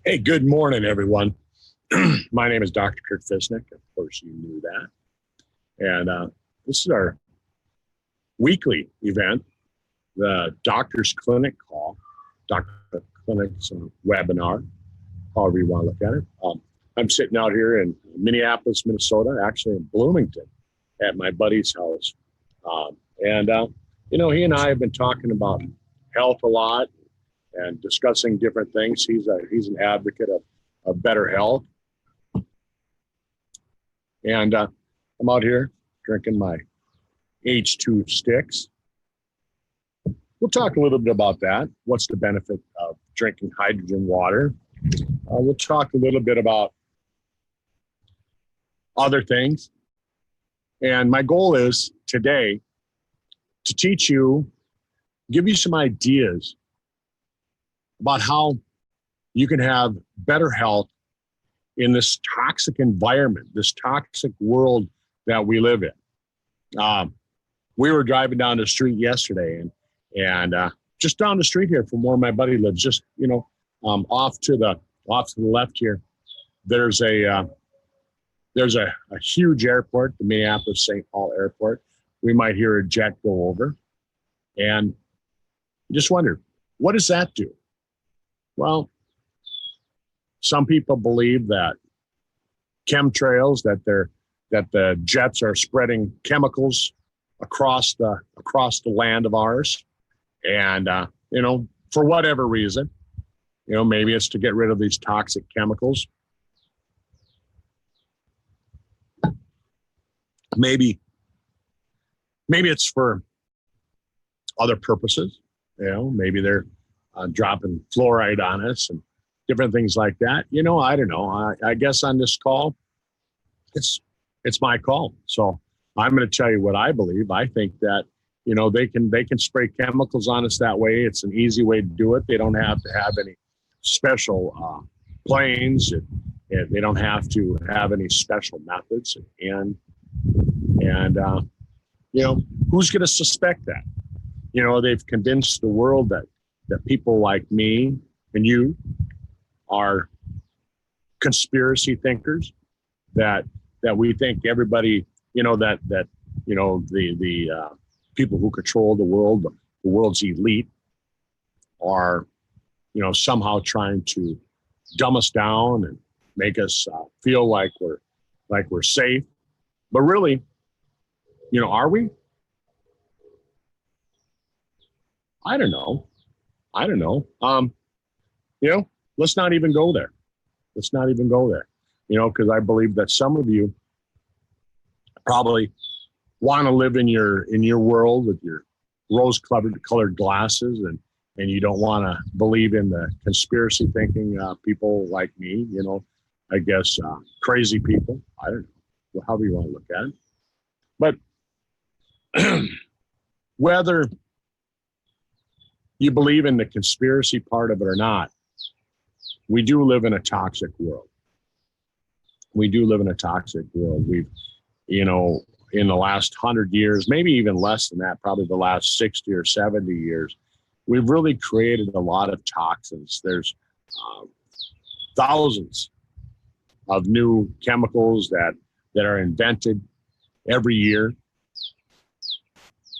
Hey, good morning, everyone. My name is Dr. Fizz. Of course, you knew that. And this is our weekly event, the Doctor's Clinic call. Doctor Clinic's a webinar, however you want to look at it. I'm sitting out here in Minneapolis, Minnesota, actually in Bloomington, at my buddy's house. He and I have been talking about health a lot and discussing different things. He's an advocate of better health. And I'm out here drinking my H2 sticks. We'll talk a little bit about that. What's the benefit of drinking hydrogen water? We'll talk a little bit about other things. And my goal is today to teach you, give you some ideas about how you can have better health in this toxic environment, this toxic world that we live in. We were driving down the street yesterday and just down the street here from where my buddy lives, just, off to the left here, there's a huge airport, the Minneapolis-St. Paul Airport. We might hear a jet go over. And you just wonder, what does that do? Well, some people believe that chemtrails, that the jets are spreading chemicals across the land of ours. And, for whatever reason, maybe it's to get rid of these toxic chemicals. Maybe it's for other purposes. Maybe they're dropping fluoride on us and different things like that. I don't know. I guess on this call, it's my call. So I'm going to tell you what I believe. I think that, they can spray chemicals on us that way. It's an easy way to do it. They don't have to have any special planes. They don't have to have any special methods. And who's going to suspect that? They've convinced the world that people like me and you are conspiracy thinkers, that we think everybody, the people who control the world, the world's elite, are, somehow trying to dumb us down and make us feel like we're safe. But really, are we? I don't know. Let's not even go there. Because I believe that some of you probably want to live in your world with your rose-colored glasses, and you don't want to believe in the conspiracy thinking people like me. I guess crazy people. I don't know, however you want to look at it. But whether you believe in the conspiracy part of it or not, we do live in a toxic world. We've, in the last 100 years, maybe even less than that, probably the last 60 or 70 years, we've really created a lot of toxins. There's thousands of new chemicals that are invented every year.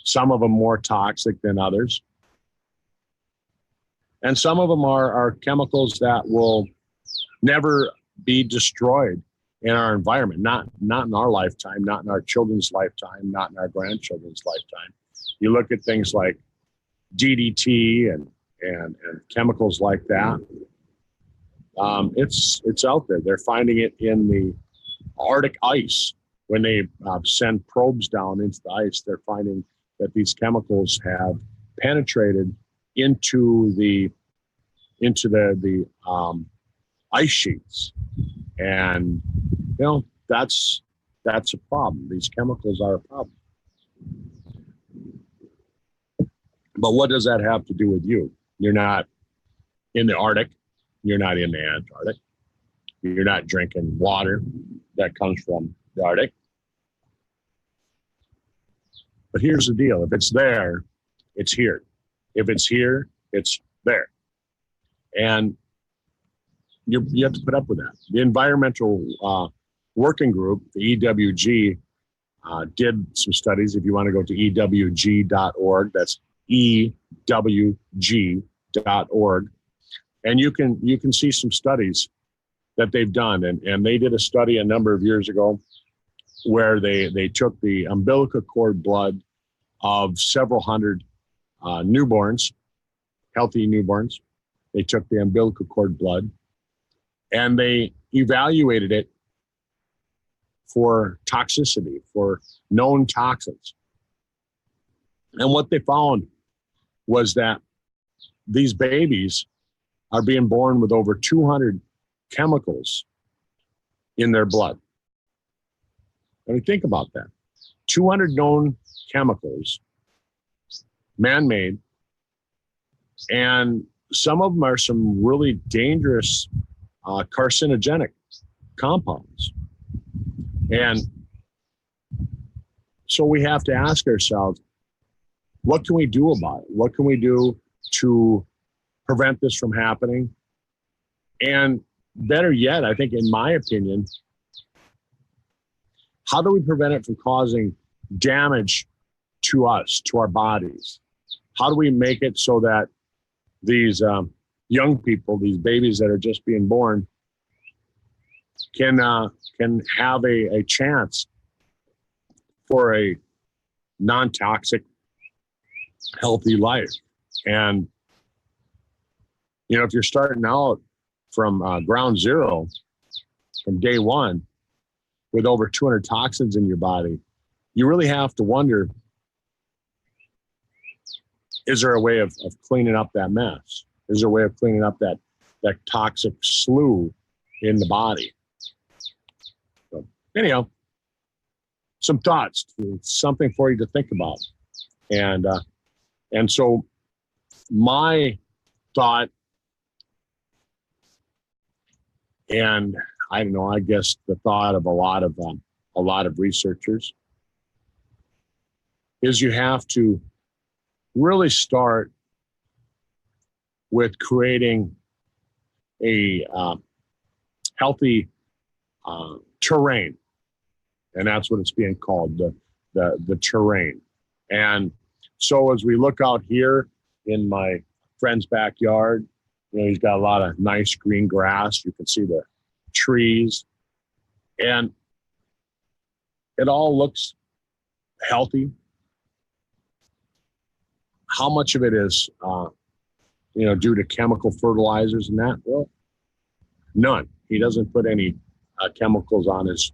Some of them more toxic than others. And some of them are chemicals that will never be destroyed in our environment, not in our lifetime, not in our children's lifetime, not in our grandchildren's lifetime. You look at things like DDT and chemicals like that. It's out there. They're finding it in the Arctic ice. When they send probes down into the ice, they're finding that these chemicals have penetrated into the ice sheets, and that's a problem. These chemicals are a problem. But what does that have to do with you? You're not in the Arctic. You're not in the Antarctic. You're not drinking water that comes from the Arctic. But here's the deal. If it's there, it's here. If it's here, it's there. And you have to put up with that. The Environmental Working Group, the EWG, did some studies. If you want to go to ewg.org, that's ewg.org, and you can see some studies that they've done. And they did a study a number of years ago where they took the umbilical cord blood of several hundred newborns, healthy newborns. They took the umbilical cord blood and they evaluated it for toxicity, for known toxins. And what they found was that these babies are being born with over 200 chemicals in their blood. I mean, think about that. 200 known chemicals, man-made, and some of them are some really dangerous carcinogenic compounds. And so we have to ask ourselves, what can we do about it? What can we do to prevent this from happening? And better yet, I think, in my opinion, how do we prevent it from causing damage to us, to our bodies? How do we make it so that these young people, these babies that are just being born, can have a chance for a non-toxic, healthy life? And, you know, if you're starting out from ground zero, from day one, with over 200 toxins in your body, you really have to wonder, is there a way of cleaning up that mess? Is there a way of cleaning up that toxic slough in the body? So anyhow, some thoughts, something for you to think about. And so my thought, and I don't know, I guess the thought of a lot of researchers is you have to really start with creating a healthy terrain, and that's what it's being called, the terrain. And so as we look out here in my friend's backyard, you know, he's got a lot of nice green grass. You can see the trees, and it all looks healthy. How much of it is, due to chemical fertilizers and that? Well, none. He doesn't put any chemicals on his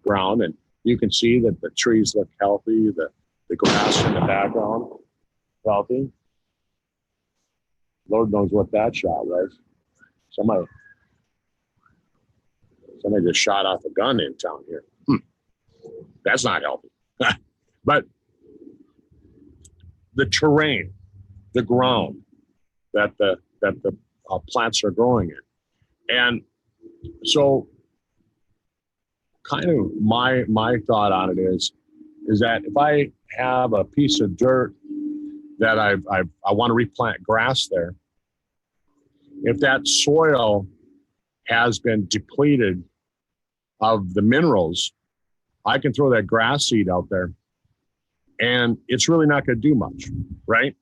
ground, and you can see that the trees look healthy. The grass in the background, healthy. Lord knows what that shot was. Somebody just shot off a gun in town here. That's not healthy. But the terrain, the ground that the plants are growing in. And so kind of my thought on it is that if I have a piece of dirt that I want to replant grass there, if that soil has been depleted of the minerals, I can throw that grass seed out there and it's really not going to do much, right?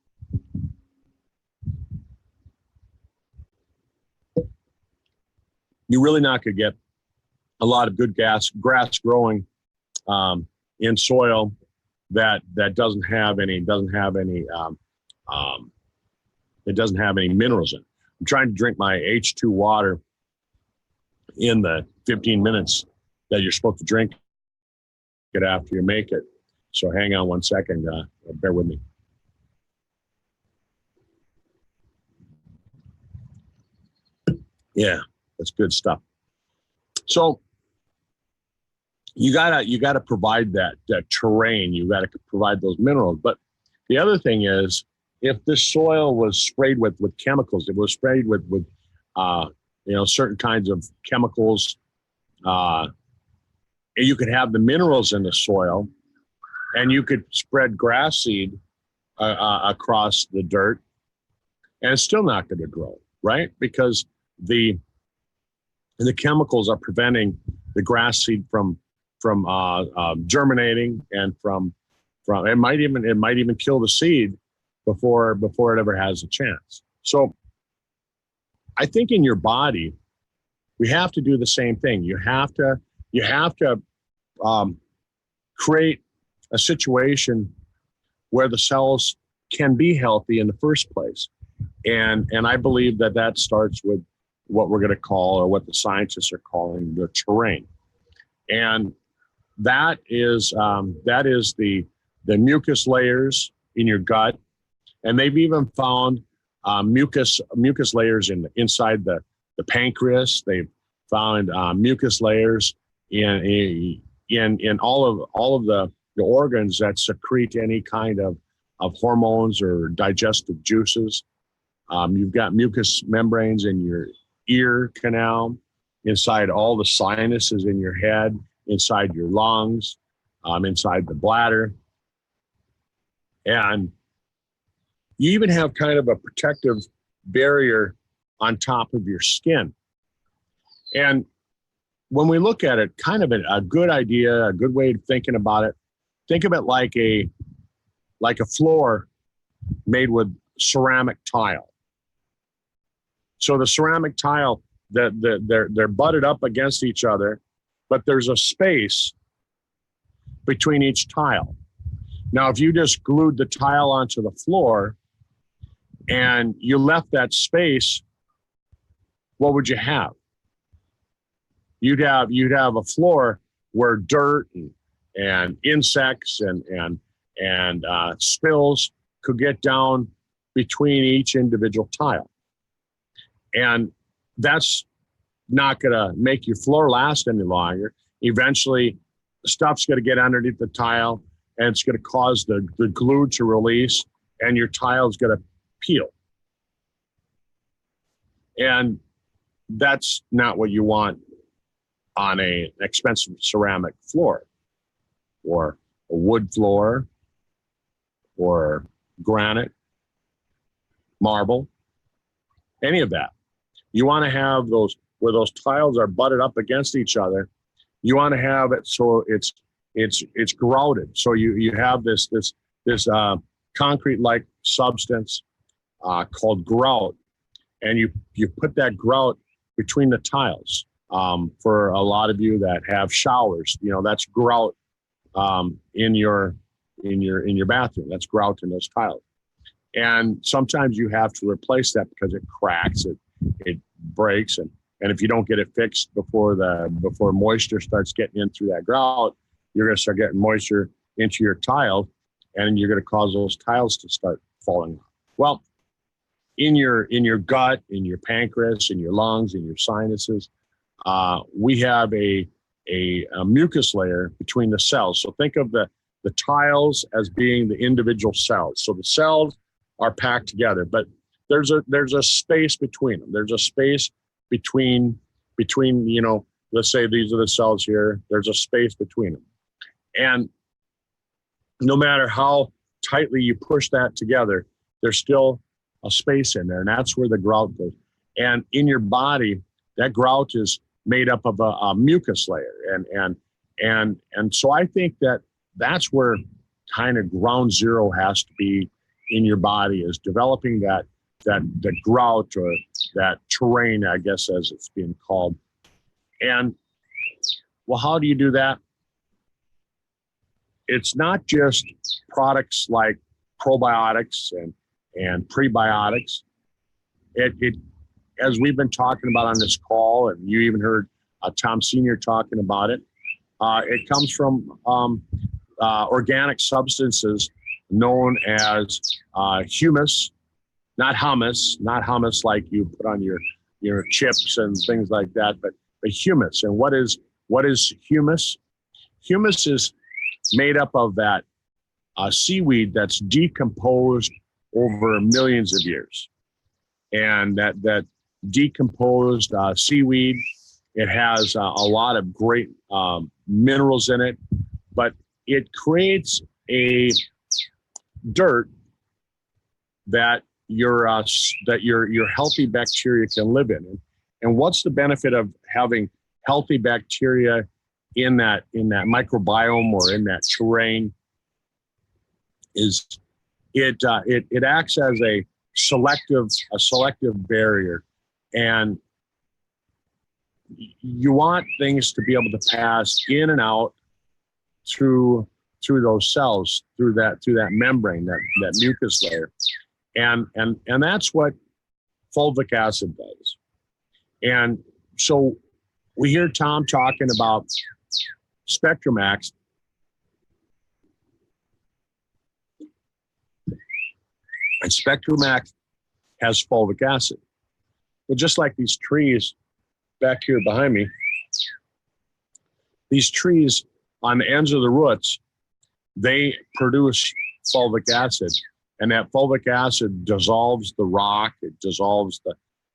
You're really not going to get a lot of good grass growing in soil that doesn't have any minerals in it. I'm trying to drink my H2 water in the 15 minutes that you're supposed to drink it after you make it. So hang on one second, bear with me. Yeah, that's good stuff. So you gotta provide that terrain. You gotta provide those minerals. But the other thing is, if this soil was sprayed with chemicals, it was sprayed with certain kinds of chemicals, you could have the minerals in the soil, and you could spread grass seed across the dirt, and it's still not going to grow, right? Because the and the chemicals are preventing the grass seed from germinating, and from it might even kill the seed before it ever has a chance. So I think in your body, we have to do the same thing. You have to create a situation where the cells can be healthy in the first place. And I believe that starts with what we're going to call, or what the scientists are calling, the terrain. And that is the mucus layers in your gut. And they've even found mucus layers inside the pancreas. They've found mucus layers in all of the organs that secrete any kind of hormones or digestive juices. You've got mucous membranes in your ear canal, inside all the sinuses in your head, inside your lungs, inside the bladder. And you even have kind of a protective barrier on top of your skin. And when we look at it, kind of a good idea, a good way of thinking about it, think of it like a floor made with ceramic tile. So the ceramic tile, they're butted up against each other, but there's a space between each tile. Now, if you just glued the tile onto the floor and you left that space, what would you have? You'd have a floor where dirt and insects and spills could get down between each individual tile. And that's not going to make your floor last any longer. Eventually, stuff's going to get underneath the tile, and it's going to cause the glue to release, and your tile's going to peel. And that's not what you want on an expensive ceramic floor, or a wood floor, or granite, marble, any of that. You want to have those where those tiles are butted up against each other. You want to have it so it's grouted. So you have this concrete-like substance called grout, and you put that grout between the tiles. For a lot of you that have showers, that's grout in your bathroom. That's grout in those tiles. And sometimes you have to replace that because it cracks, it breaks, and if you don't get it fixed before moisture starts getting in through that grout, you're going to start getting moisture into your tile, and you're going to cause those tiles to start falling off. Well, in your gut, in your pancreas, in your lungs, in your sinuses, we have a mucus layer between the cells. So think of the tiles as being the individual cells. So the cells are packed together, but there's a space between them. There's a space between let's say these are the cells here. There's a space between them, and no matter how tightly you push that together, there's still a space in there, and that's where the grout goes. And in your body, that grout is made up of a mucus layer, and so I think that's where kind of ground zero has to be in your body, is developing that grout, or that terrain, I guess, as it's being called. And well, how do you do that? It's not just products like probiotics and prebiotics. It as we've been talking about on this call, and you even heard Tom Sr. talking about it, it comes from organic substances known as humus, not hummus like you put on your chips and things like that, but humus. And what is humus? Humus is made up of that seaweed that's decomposed over millions of years. And that decomposed seaweed, it has a lot of great minerals in it, but it creates a dirt that your healthy bacteria can live in. And what's the benefit of having healthy bacteria in that microbiome or in that terrain? Is it acts as a selective barrier, and you want things to be able to pass in and out through those cells, through that membrane, that mucus layer, and that's what fulvic acid does. And so we hear Tom talking about Spectrumax. And Spectrumax has fulvic acid. Well, just like these trees back here behind me, these trees on the ends of the roots, they produce fulvic acid. And that fulvic acid dissolves the rock, it dissolves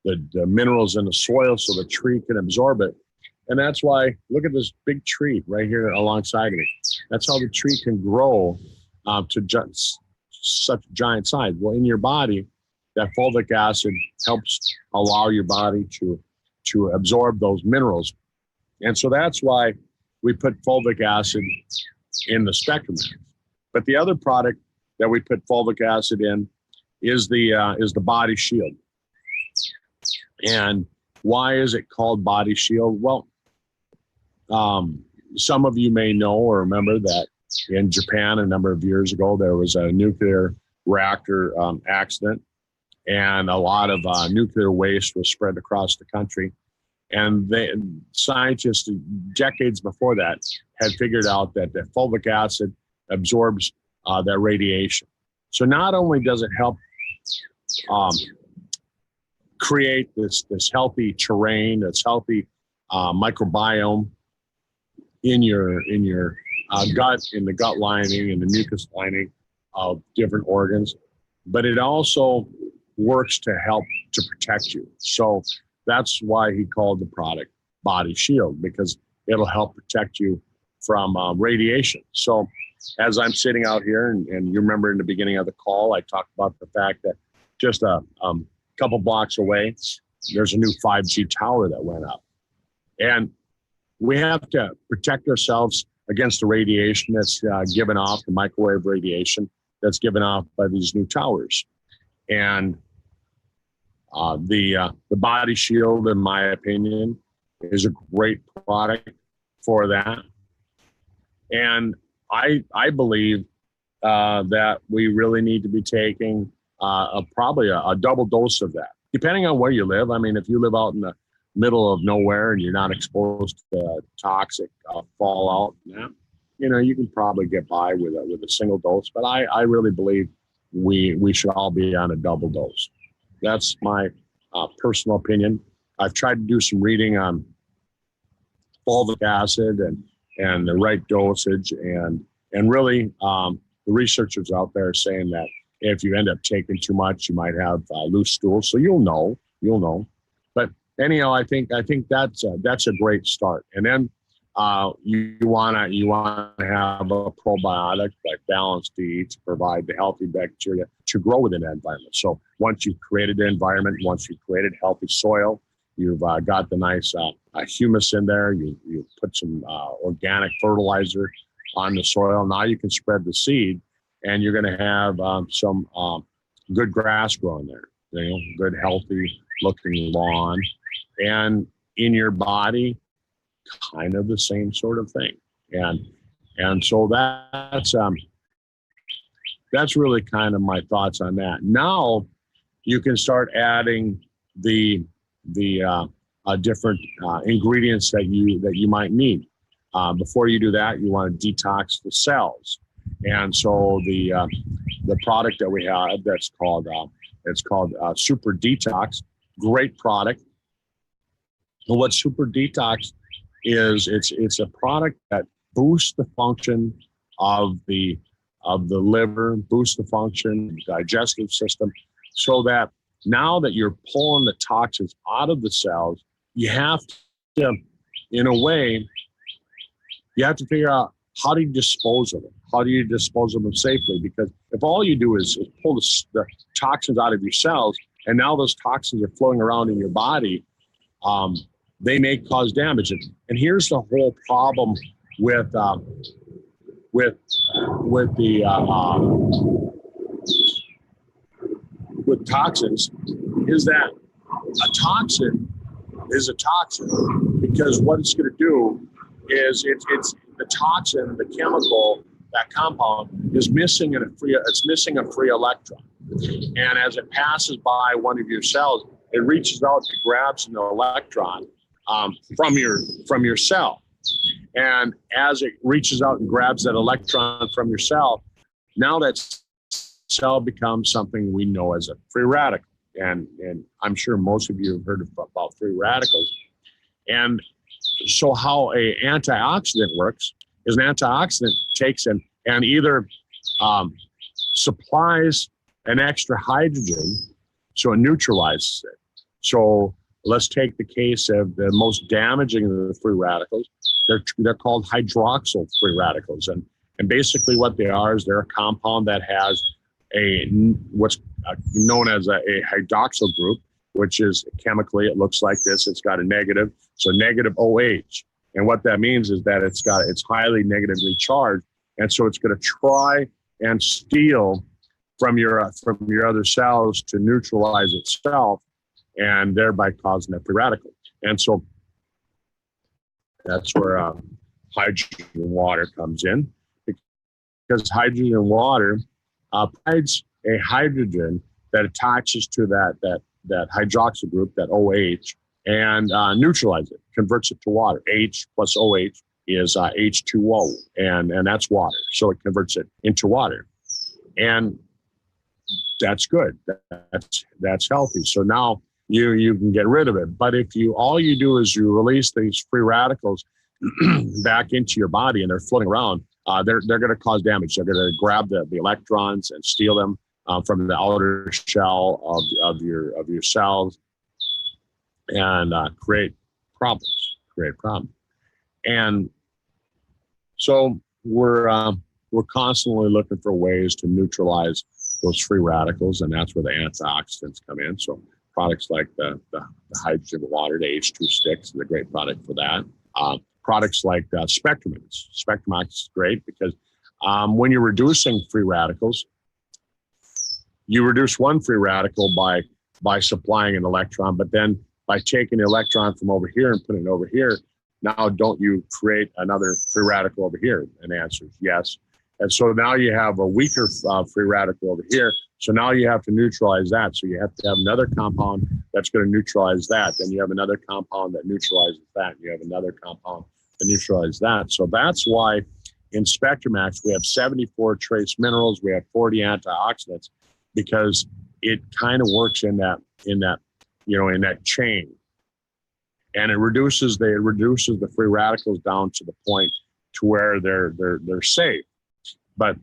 the minerals in the soil so the tree can absorb it. And that's why, look at this big tree right here alongside me. That's how the tree can grow to just such a giant size. Well, in your body, that fulvic acid helps allow your body to absorb those minerals. And so that's why we put fulvic acid in the Spectrumax. But the other product that we put fulvic acid in is the Body Shield. And why is it called Body Shield? Well, some of you may know or remember that in Japan a number of years ago, there was a nuclear reactor accident, and a lot of nuclear waste was spread across the country. And scientists decades before that had figured out that the fulvic acid absorbs that radiation. So not only does it help create this healthy terrain, this healthy microbiome in your gut, in the gut lining, in the mucus lining of different organs, but it also works to help to protect you. So that's why he called the product Body Shield, because it'll help protect you from radiation. So as I'm sitting out here, and you remember in the beginning of the call, I talked about the fact that just a couple blocks away, there's a new 5G tower that went up. And we have to protect ourselves against the radiation that's given off, the microwave radiation that's given off by these new towers. And the Body Shield, in my opinion, is a great product for that. And I believe that we really need to be taking probably a double dose of that, depending on where you live. I mean, if you live out in the middle of nowhere and you're not exposed to toxic fallout, you can probably get by with a single dose. But I really believe we should all be on a double dose. That's my personal opinion. I've tried to do some reading on fulvic acid and the right dosage, and really the researchers out there are saying that if you end up taking too much, you might have loose stools. So you'll know. But anyhow, I think that's a great start. And then you wanna have a probiotic like Balanced D to provide the healthy bacteria to grow within that environment. So once you've created the environment, once you've created healthy soil, you've got the nice humus in there. You put some organic fertilizer on the soil. Now you can spread the seed, and you're going to have some good grass growing there. Good, healthy looking lawn, and in your body, kind of the same sort of thing. And so that's really kind of my thoughts on that. Now you can start adding the different ingredients that you might need. Before you do that, you want to detox the cells. And so the product that we have that's called Super Detox, great product. And what Super Detox is, it's a product that boosts the function of the liver, boosts the function of the digestive system, so that now that you're pulling the toxins out of the cells, you have to, in a way, you have to figure out how do you dispose of them? How do you dispose of them safely? Because if all you do is pull the toxins out of your cells, and now those toxins are flowing around in your body, they may cause damage. And here's the whole problem with with the with toxins, is that a toxin is a toxin because what it's going to do is it's the toxin, the chemical, that compound is missing it's missing a free electron. And as it passes by one of your cells, it reaches out and grabs an electron from your cell. And as it reaches out and grabs that electron from your cell, now that cell becomes something we know as a free radical. And I'm sure most of you have heard about free radicals. And so how an antioxidant works is an antioxidant takes and either supplies an extra hydrogen, so it neutralizes it. So let's take the case of the most damaging of the free radicals. They're called hydroxyl free radicals, and basically what they are is they're a compound that has what's known as a hydroxyl group, which is chemically it looks like this. It's got a negative, so negative OH, and what that means is that it's highly negatively charged, and so it's going to try and steal from your other cells to neutralize itself, and thereby causing a free radical. And so that's where hydrogen water comes in, because hydrogen water provides a hydrogen that attaches to that hydroxyl group, that OH, and neutralizes it, converts it to water. H plus OH is H2O, and that's water. So it converts it into water, and that's good. That's healthy. So now you can get rid of it. But if all you do is you release these free radicals back into your body and they're floating around, they're going to cause damage. They're going to grab the electrons and steal them from the outer shell of your cells and create problems. And so we're constantly looking for ways to neutralize those free radicals, and that's where the antioxidants come in. So products like the hydrogen water, the H2 sticks, is a great product for that. Products like Spectrumax. Spectrumax is great because when you're reducing free radicals, you reduce one free radical by supplying an electron, but then by taking the electron from over here and putting it over here, now don't you create another free radical over here? And the answer is yes. And so now you have a weaker free radical over here. So now you have to neutralize that. So you have to have another compound that's going to neutralize that. Then you have another compound that neutralizes that. You have another compound that neutralizes that. So that's why in Spectrumax we have 74 trace minerals. We have 40 antioxidants, because it kind of works in that chain, and it reduces the free radicals down to the point to where they're safe. But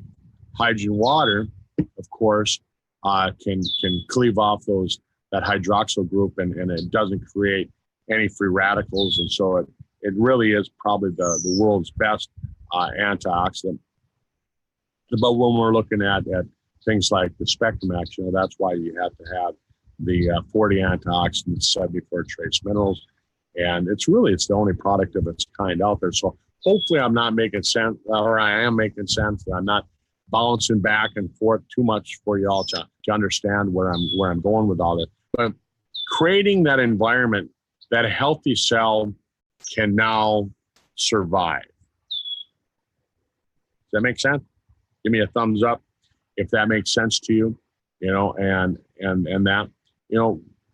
hydrogen water, of course, can cleave off that hydroxyl group, and it doesn't create any free radicals. And so it really is probably the world's best antioxidant. But when we're looking at things like the Spectrumax, that's why you have to have the 40 antioxidants, 74 trace minerals. And it's the only product of its kind out there. So hopefully I'm not making sense, or I am making sense, and I'm not bouncing back and forth too much for you all to understand where I'm going with all this. But creating that environment that a healthy cell can now survive. Does that make sense? Give me a thumbs up if that makes sense to you. And that,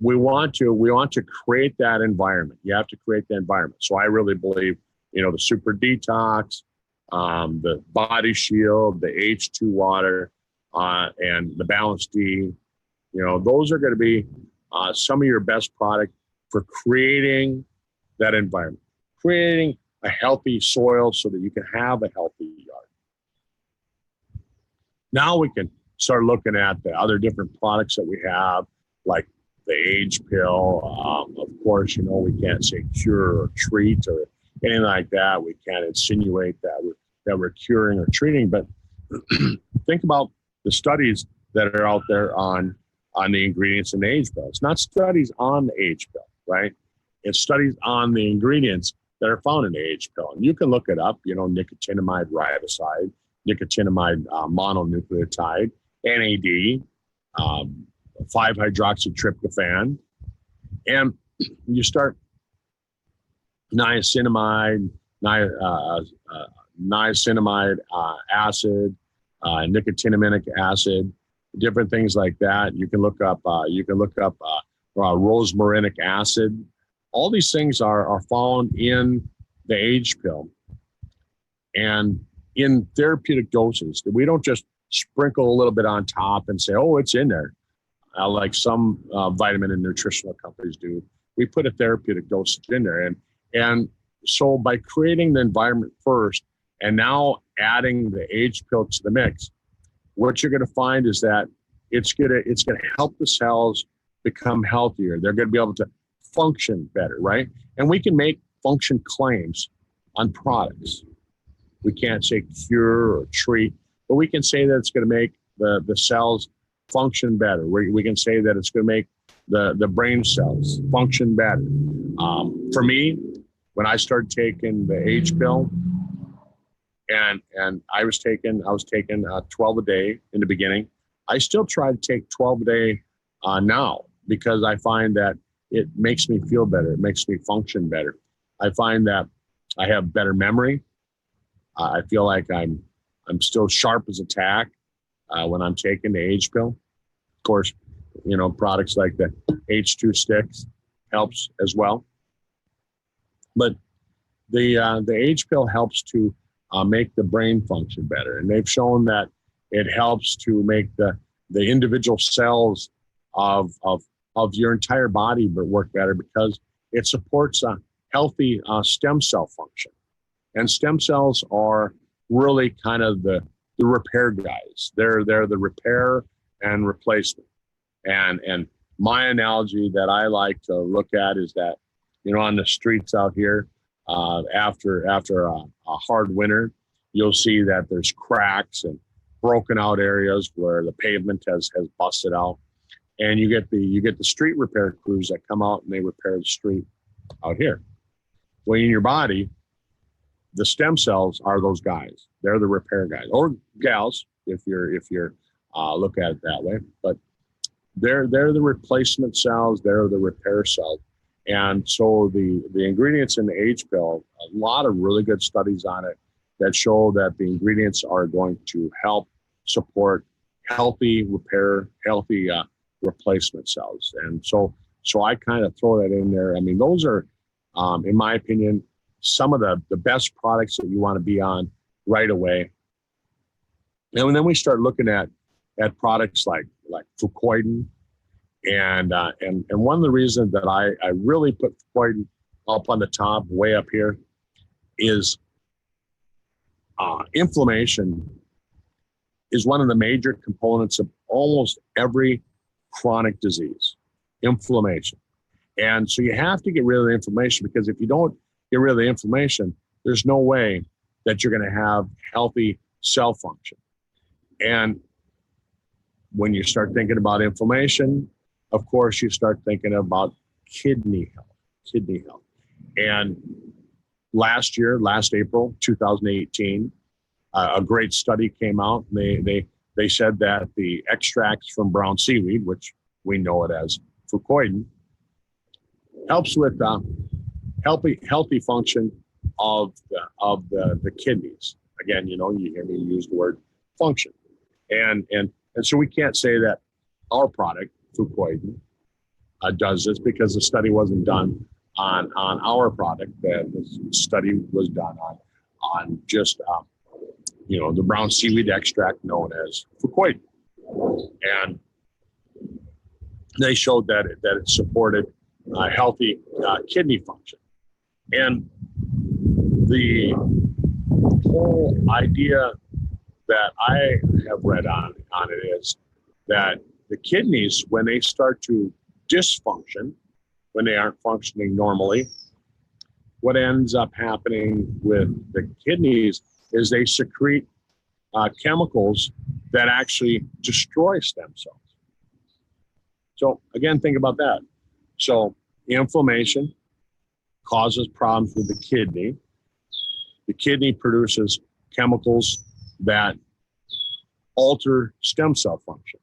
we want to create that environment. You have to create the environment. So I really believe, the super detox, the body shield, the H2 water, and the Balance D, those are going to be some of your best product for creating that environment, creating a healthy soil so that you can have a healthy yard. Now we can start looking at the other different products that we have, like the age pill. Of course, we can't say cure or treat or anything like that. We can't insinuate that we're curing or treating, but think about the studies that are out there on the ingredients in the age pill. It's not studies on the age pill, right? It's studies on the ingredients that are found in the age pill. And you can look it up, nicotinamide riboside, nicotinamide mononucleotide, NAD, 5-hydroxytryptophan, and you start niacinamide, niacinamide acid, nicotinaminic acid, different things like that. You can look up rosmarinic acid. All these things are found in the age pill and in therapeutic doses. We don't just sprinkle a little bit on top and say, oh, it's in there, like some vitamin and nutritional companies do. We put a therapeutic dosage in there. And so by creating the environment first and now adding the age pill to the mix, what you're going to find is that it's going to help the cells become healthier. They're going to be able to function better, right? And we can make function claims on products. We can't say cure or treat, but we can say that it's going to make the cells function better. We can say that it's going to make the brain cells function better. For me, when I started taking the age pill, and I was taking 12 a day in the beginning. I still try to take 12 a day now because I find that it makes me feel better. It makes me function better. I find that I have better memory. I feel like I'm still sharp as a tack when I'm taking the age pill. Of course, products like the H2 sticks helps as well. But the age pill helps to make the brain function better, and they've shown that it helps to make the individual cells of your entire body work better because it supports a healthy stem cell function. And stem cells are really kind of the repair guys. They're the repair and replacement. And my analogy that I like to look at is that, on the streets out here, after a hard winter, you'll see that there's cracks and broken out areas where the pavement has busted out. And you get the street repair crews that come out and they repair the street out here. Well, in your body, the stem cells are those guys. They're the repair guys, or gals, if you're look at it that way. But they're the replacement cells. They're the repair cells. And so the ingredients in the age pill, a lot of really good studies on it that show that the ingredients are going to help support healthy repair, healthy replacement cells. And so I kind of throw that in there. I mean, those are, in my opinion, some of the best products that you want to be on right away. And then we start looking at products like fucoidan. And one of the reasons that I really put fucoidan up on the top, way up here, is inflammation is one of the major components of almost every chronic disease, inflammation. And so you have to get rid of the inflammation, because if you don't get rid of the inflammation, there's no way that you're going to have healthy cell function. And when you start thinking about inflammation, of course, you start thinking about kidney health. And last April, 2018, a great study came out. They said that the extracts from brown seaweed, which we know it as fucoidan, helps with healthy function of the kidneys. Again, you hear me use the word function, and so we can't say that our product fucoidan does this, because the study wasn't done on our product. The study was done on just the brown seaweed extract known as fucoidan, and they showed that it supported healthy kidney function. And the whole idea that I have read on it is that the kidneys, when they start to dysfunction, when they aren't functioning normally, what ends up happening with the kidneys is they secrete chemicals that actually destroy stem cells. So again, think about that. So inflammation causes problems with the kidney. The kidney produces chemicals that alter stem cell function.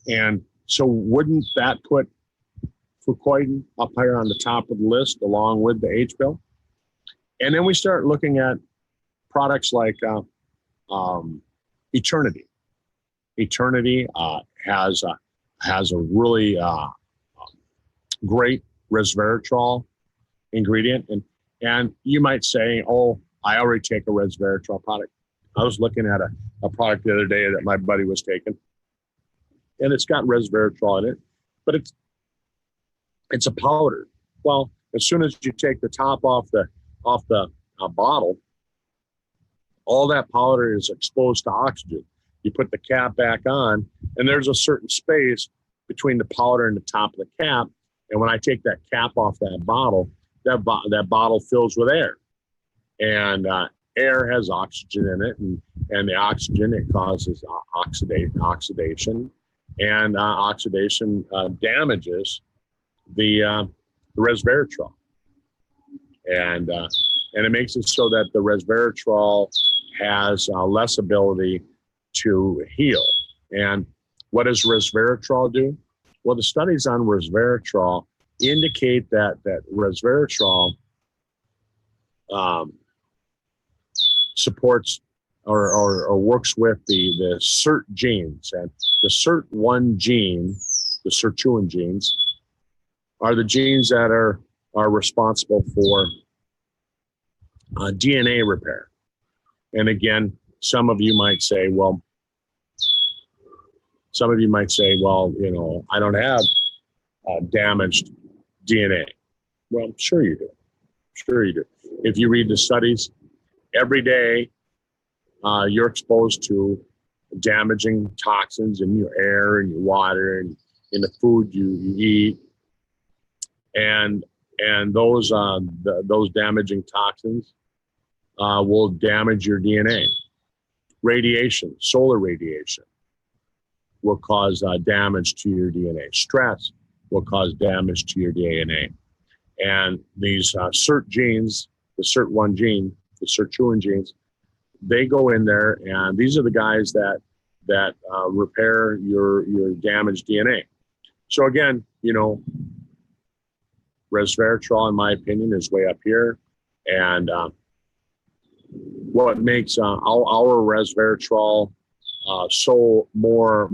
And so wouldn't that put fucoidan up higher on the top of the list along with the H pill? And then we start looking at products like Eternity. Eternity has a really great resveratrol ingredient. And you might say, oh, I already take a resveratrol product. I was looking at a product the other day that my buddy was taking, and it's got resveratrol in it, but it's a powder. Well, as soon as you take the top off the bottle, all that powder is exposed to oxygen. You put the cap back on, and there's a certain space between the powder and the top of the cap. And when I take that cap off that bottle, that bottle fills with air. And air has oxygen in it, and the oxygen, it causes oxidation, and oxidation damages the resveratrol, and it makes it so that the resveratrol has less ability to heal. And what does resveratrol do? Well, the studies on resveratrol indicate that resveratrol supports or works with the SIRT genes. And the SIRT1 gene, the sirtuin genes, are the genes that are responsible for DNA repair. And again, some of you might say, well, you know, I don't have damaged DNA. Well, sure you do. Sure you do. If you read the studies, every day you're exposed to damaging toxins in your air and your water and in the food you eat, and those damaging toxins will damage your DNA. Radiation, solar radiation, will cause damage to your DNA. Stress will cause damage to your DNA. And these SIRT genes, the SIRT1 gene, the sirtuin genes, they go in there, and these are the guys that repair your damaged DNA. So again, you know, resveratrol, in my opinion, is way up here. And what makes our resveratrol so more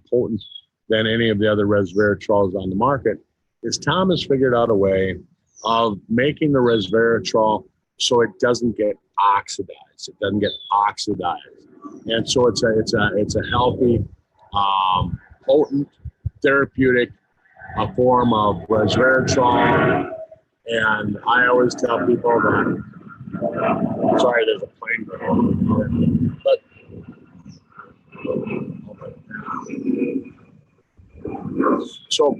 potent than any of the other resveratrols on the market is Tom has figured out a way of making the resveratrol so it doesn't get oxidized. It doesn't get oxidized, and so it's a healthy, potent, therapeutic form of resveratrol. And I always tell people that. Sorry, there's a plane going. But so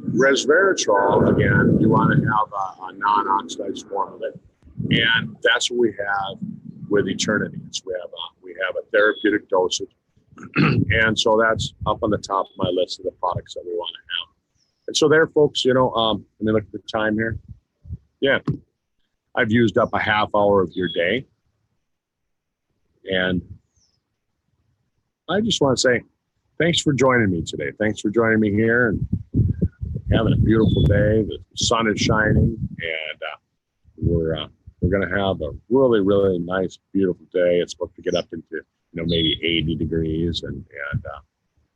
resveratrol, again, you want to have a non-oxidized form of it, and that's what we have with Eternity. We have a therapeutic dosage, and so that's up on the top of my list of the products that we want to have. And so there, folks, you know, let me look at the time here. Yeah, I've used up a half hour of your day, and I just want to say thanks for joining me today. Thanks for joining me here and having a beautiful day. The sun is shining, and we're going to have a really, really nice, beautiful day. It's supposed to get up into, you know, maybe 80 degrees, and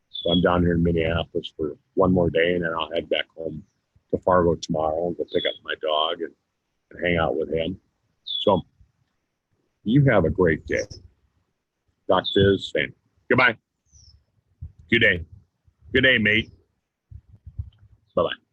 so I'm down here in Minneapolis for one more day, and then I'll head back home to Fargo tomorrow and go pick up my dog and hang out with him. So you have a great day. Doc Fizz saying goodbye. Good day. Good day, mate. Bye-bye.